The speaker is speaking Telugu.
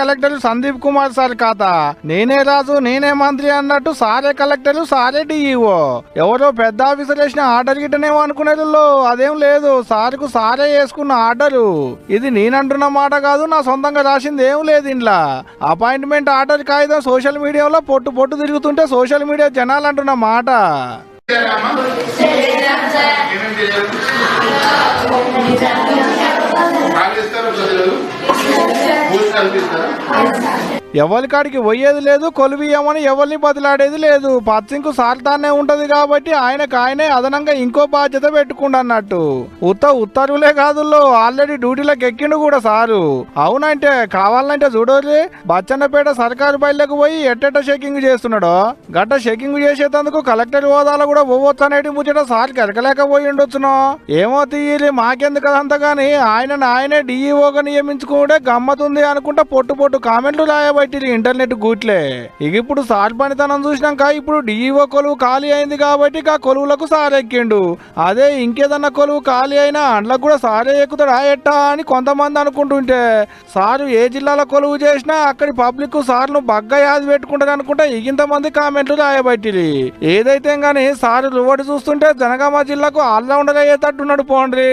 కలెక్టర్ సందీప్ కుమార్ సార్ ఖాతా. నేనే రాజు నేనే మంత్రి అన్నట్టు సారే కలెక్టర్ సారే డిఈఓ. ఎవరో పెద్ద ఆఫీసర్ వేసిన ఆర్డర్ గిట్టనేమో అనుకునేదో అదేం లేదు. సార్కు సారే వేసుకున్న ఆర్డరు. ఇది నేనంటున్న మాట కాదు, నా సొంతంగా రాసింది ఏం లేదు ఇంట్లో. అపాయింట్మెంట్ ఆర్డర్ కాగితం సోషల్ మీడియాలో పొట్టు పొట్టు తిరుగుతుంటే సోషల్ మీడియా జనాలు అంటున్న మాట. ఎవరి కాడికి పోయేది లేదు, కొలువియమని ఎవరిని బదిలాడేది లేదు. పత్సింకు సార్తానే ఉంటది కాబట్టి ఆయనే అదనంగా ఇంకో బాధ్యత పెట్టుకుండన్నట్టు. ఉత్తర్వులే కాదు, ఆల్రెడీ డ్యూటీలకు ఎక్కిండు కూడా సారు. అవునంటే కావాలంటే చూడోరి బచ్చన్నపేట సర్కారు బయళ్ళకు పోయి ఎట్టెట్ట చెకింగ్ చేస్తున్నాడో. గట్ట చెకింగ్ చేసేటందుకు కలెక్టర్ హోదాలో కూడా పోవచ్చు అనేటి ముచ్చట సార్ కెరకలేకపోయి ఉండొచ్చునో ఏమో. తీయలి మాకెందుకు అదంతా గాని ఆయనే డిఈఓగా నియమించుకుంటే గమ్మతుంది అనుకుంటా పొట్టు పొట్టు కామెంట్లు రాయబట్టి ఇంటర్నెట్ గూట్లే. ఇక ఇప్పుడు సార్ పనితనం చూసినాక ఇప్పుడు డిఈఓ కొలువు ఖాళీ అయింది కాబట్టి ఆ కొలువులకు సార్ ఎక్కిండు. అదే ఇంకేదన్నా కొలువు ఖాళీ అయినా అండ్లకు కూడా సారే ఎక్కుతాడా ఎట్టా అని కొంతమంది అనుకుంటుంటే సారు ఏ జిల్లాలో కొలువు చేసినా అక్కడి పబ్లిక్ సార్ను బగ్గా యాది పెట్టుకుంటారు అనుకుంటా ఇంతమంది కామెంట్లు రాయబట్టి. ఏదైతే గానీ సారు రువడి చూస్తుంటే జనగామ జిల్లాకు ఆల్రౌండర్ అయ్యేటట్టున్నాడు పోండ్రి.